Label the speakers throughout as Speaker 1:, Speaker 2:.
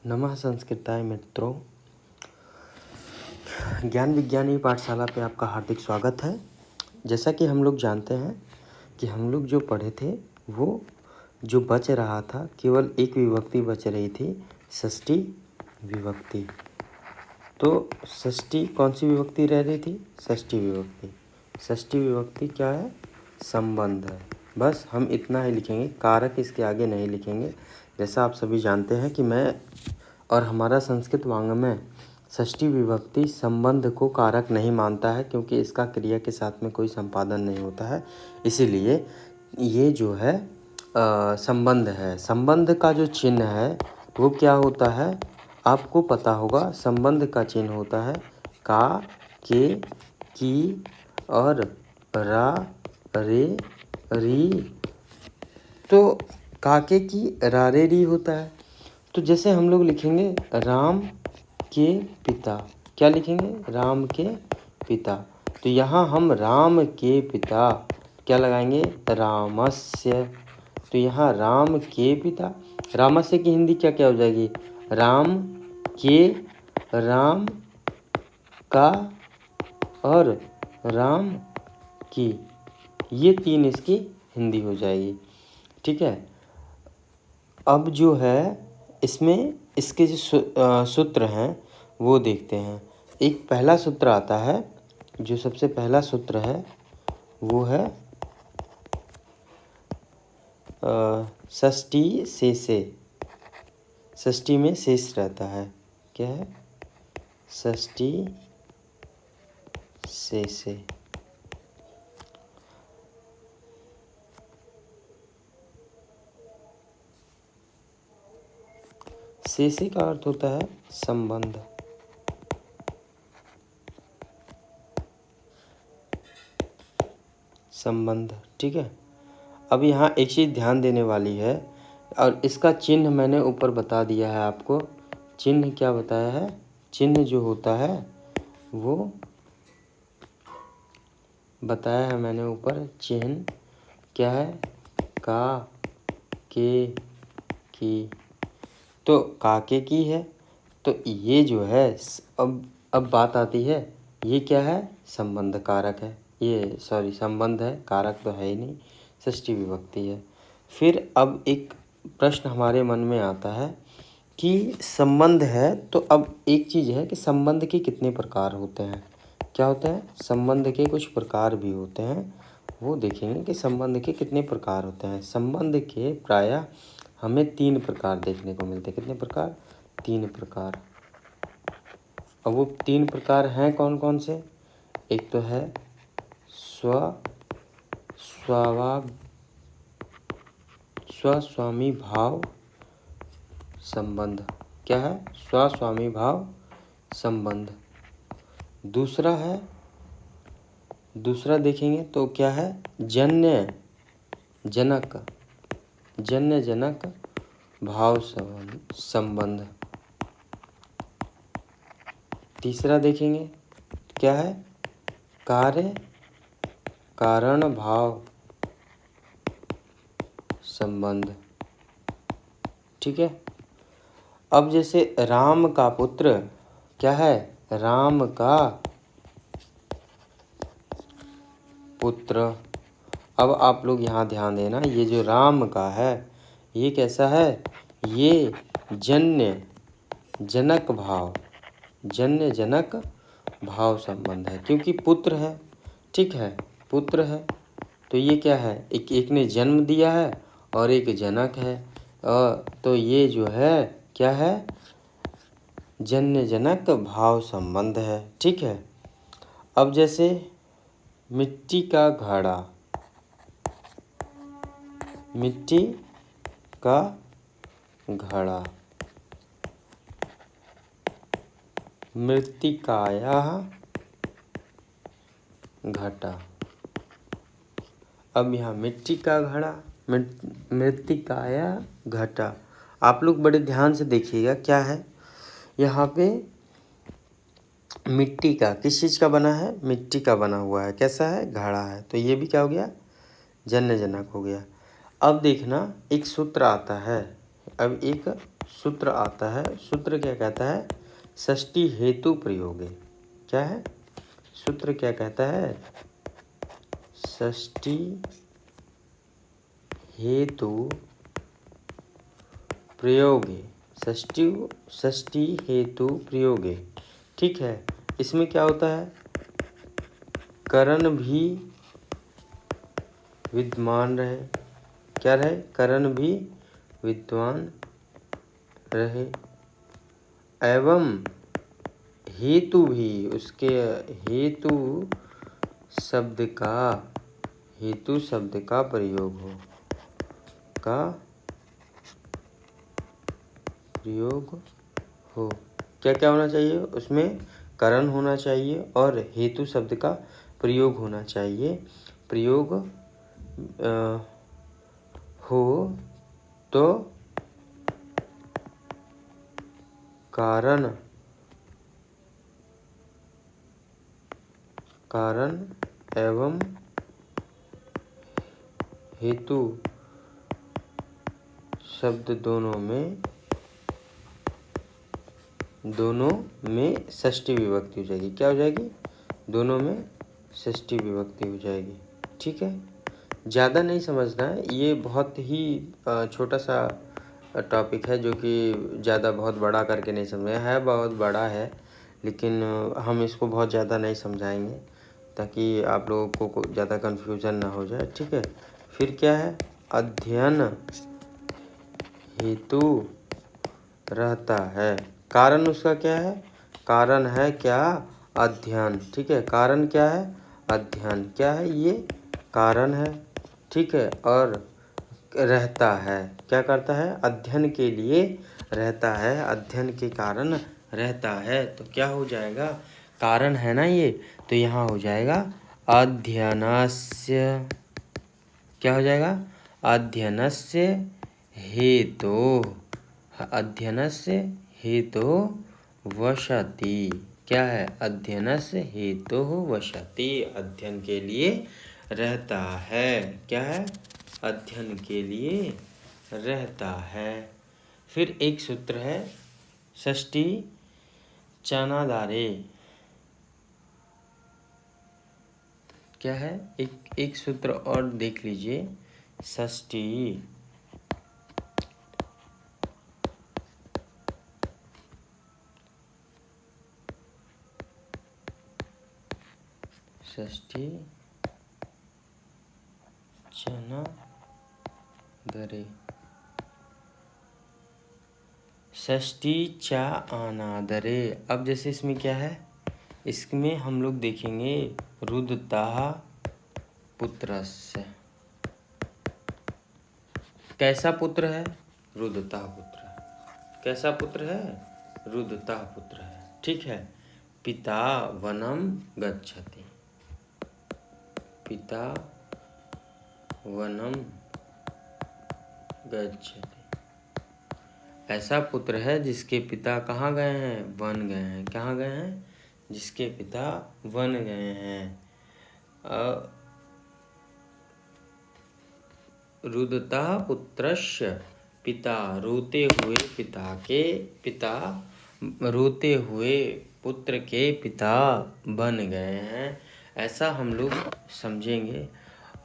Speaker 1: नमः संस्कृताय मित्रों, ज्ञान विज्ञानी पाठशाला पे आपका हार्दिक स्वागत है। जैसा कि हम लोग जानते हैं कि हम लोग जो पढ़े थे वो जो बच रहा था केवल एक विभक्ति बच रही थी, षष्ठी विभक्ति। तो षष्ठी कौन सी विभक्ति रह रही थी? षष्ठी विभक्ति। षष्ठी विभक्ति क्या है? संबंध है। बस हम इतना ही लिखेंगे, कारक इसके आगे नहीं लिखेंगे। जैसा आप सभी जानते हैं कि मैं और हमारा संस्कृत वाङ्मय षष्ठी विभक्ति संबंध को कारक नहीं मानता है, क्योंकि इसका क्रिया के साथ में कोई संपादन नहीं होता है। इसीलिए ये जो है संबंध है। संबंध का जो चिन्ह है वो क्या होता है? आपको पता होगा। संबंध का चिन्ह होता है का, के, की और रा, रे, री। तो काके की रारे री होता है। तो जैसे हम लोग लिखेंगे राम के पिता, क्या लिखेंगे? राम के पिता। तो यहाँ हम राम के पिता क्या लगाएंगे? रामस्य। तो यहाँ राम के पिता, रामस्य की हिंदी क्या क्या हो जाएगी? राम के, राम का और राम की, ये तीन इसकी हिंदी हो जाएगी। ठीक है। अब जो है इसमें इसके जो सूत्र हैं वो देखते हैं। एक पहला सूत्र आता है, जो सबसे पहला सूत्र है वो है षष्ठी से। षष्ठी में शेष रहता है। क्या है? षष्ठी से। से का अर्थ होता है संबंध। संबंध, ठीक है। अब यहाँ एक चीज़ ध्यान देने वाली है, और इसका चिन्ह मैंने ऊपर बता दिया है आपको। चिन्ह क्या बताया है? चिन्ह जो होता है वो बताया है मैंने ऊपर। चिन्ह क्या है? का, के, की। तो काके की है, तो ये जो है अब बात आती है, ये क्या है? संबंध कारक है। ये संबंध है, कारक तो है ही नहीं, षष्ठी विभक्ति है। फिर अब एक प्रश्न हमारे मन में आता है कि संबंध है, तो अब एक चीज़ है कि संबंध के कितने प्रकार होते हैं। क्या होते हैं? संबंध के कुछ प्रकार भी होते हैं, वो देखेंगे कि संबंध के कितने प्रकार होते हैं। संबंध के प्रायः हमें 3 प्रकार देखने को मिलते हैं। कितने प्रकार? 3 प्रकार। अब वो 3 प्रकार हैं कौन कौन से? एक तो है स्वस्वामी भाव संबंध। क्या है? स्वस्वामी भाव संबंध। दूसरा देखेंगे तो क्या है? जन्य जनक भाव संबंध। तीसरा देखेंगे क्या है? कार्य कारण भाव संबंध। ठीक है। अब जैसे राम का पुत्र, क्या है? राम का पुत्र। अब आप लोग यहाँ ध्यान देना, ये जो राम का है ये कैसा है? ये जन्य जनक भाव संबंध है, क्योंकि पुत्र है। ठीक है, पुत्र है तो ये क्या है? एक ने जन्म दिया है और एक जनक है, तो ये जो है क्या है? जन्य जनक भाव संबंध है। ठीक है। अब जैसे मिट्टी का घड़ा, मृत्तिकायाः घटा। अब यहाँ मिट्टी का घड़ा, मृत्तिकाया घटा। आप लोग बड़े ध्यान से देखिएगा क्या है यहाँ पे। मिट्टी का, किस चीज़ का बना है? मिट्टी का बना हुआ है। कैसा है? घड़ा है। तो ये भी क्या हो गया? जन्य जनक हो गया। अब देखना एक सूत्र आता है। अब एक सूत्र आता है, सूत्र क्या कहता है? षष्ठी हेतु प्रयोगे। क्या है सूत्र? क्या कहता है? षष्ठी हेतु प्रयोगे। षष्ठी हेतु प्रयोगे। ठीक है। इसमें क्या होता है? करण भी विद्यमान रहे। क्या रहे? करण भी विद्यमान रहे एवं हेतु भी, उसके हेतु शब्द का प्रयोग हो। क्या क्या होना चाहिए उसमें? करण होना चाहिए और हेतु शब्द का प्रयोग होना चाहिए। प्रयोग हो तो कारण एवं हेतु शब्द दोनों में षष्ठी विभक्ति हो जाएगी। क्या हो जाएगी? दोनों में षष्ठी विभक्ति हो जाएगी। ठीक है। ज़्यादा नहीं समझना है, ये बहुत ही छोटा सा टॉपिक है जो कि ज़्यादा बहुत बड़ा करके नहीं समझना है। बहुत बड़ा है लेकिन हम इसको बहुत ज़्यादा नहीं समझाएंगे ताकि आप लोगों को ज़्यादा कन्फ्यूज़न ना हो जाए। ठीक है। फिर क्या है? अध्ययन हेतु रहता है। कारण उसका क्या है? कारण है क्या? अध्ययन। ठीक है। कारण क्या है? अध्ययन। क्या है ये? कारण है। ठीक है। और रहता है, क्या करता है? अध्ययन के लिए रहता है, अध्ययन के कारण रहता है। तो क्या हो जाएगा? कारण है ना ये, तो यहाँ हो जाएगा अध्ययनस्य। क्या हो जाएगा? अध्ययनस्य हेतोः। अध्ययनस्य हेतोः वसति। क्या है? अध्ययनस्य हेतोः वसति। अध्ययन के लिए रहता है। क्या है? अध्ययन के लिए रहता है। फिर एक सूत्र है षष्ठी चनादारे। क्या है? एक सूत्र और देख लीजिए। षष्ठी चनादरे। षष्ठी चा अनादरे। अब जैसे इसमें क्या है? इसमें हम लोग देखेंगे रुदतः पुत्रस्य। कैसा पुत्र है? रुदतः पुत्र। कैसा पुत्र है? रुदतः पुत्र है। ठीक है। पिता वनम गच्छति। पिता वनम गच्छति। ऐसा पुत्र है जिसके पिता कहाँ गए हैं? वन गए हैं। कहाँ गए हैं? जिसके पिता वन गए हैं। रुदतः पुत्रस्य पिता, रोते हुए पिता के पिता, रोते हुए पुत्र के पिता बन गए हैं। ऐसा हम लोग समझेंगे।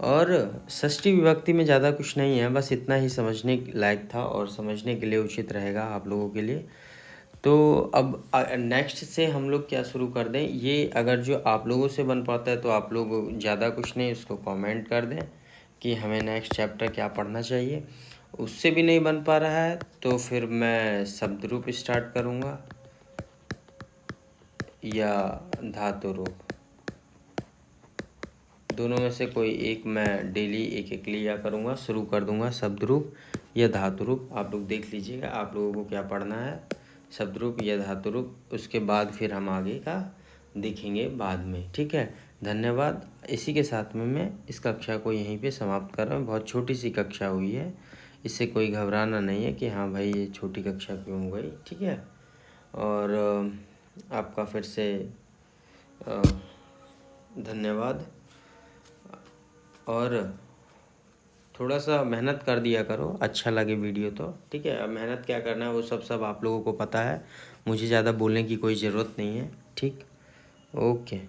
Speaker 1: और षष्ठी विभक्ति में ज़्यादा कुछ नहीं है, बस इतना ही समझने लायक था और समझने के लिए उचित रहेगा आप लोगों के लिए। तो अब नेक्स्ट से हम लोग क्या शुरू कर दें? ये अगर जो आप लोगों से बन पाता है तो आप लोग ज़्यादा कुछ नहीं, उसको कमेंट कर दें कि हमें नेक्स्ट चैप्टर क्या पढ़ना चाहिए। उससे भी नहीं बन पा रहा है तो फिर मैं शब्द रूप स्टार्ट करूँगा या धातु रूप, दोनों में से कोई एक मैं डेली एक एक लिया करूँगा। शुरू कर दूँगा शब्द रूप या धातु रूप। आप लोग देख लीजिएगा आप लोगों को क्या पढ़ना है, शब्द रूप या धातु रूप। उसके बाद फिर हम आगे का देखेंगे बाद में। ठीक है। धन्यवाद। इसी के साथ में मैं इस कक्षा को यहीं पे समाप्त कर रहा हूँ। बहुत छोटी सी कक्षा हुई है, इससे कोई घबराना नहीं है कि हाँ भाई ये छोटी कक्षा क्यों हो गई। ठीक है। और आपका फिर से धन्यवाद। और थोड़ा सा मेहनत कर दिया करो, अच्छा लगे वीडियो तो ठीक है। अब मेहनत क्या करना है वो सब आप लोगों को पता है, मुझे ज़्यादा बोलने की कोई ज़रूरत नहीं है। ठीक, ओके।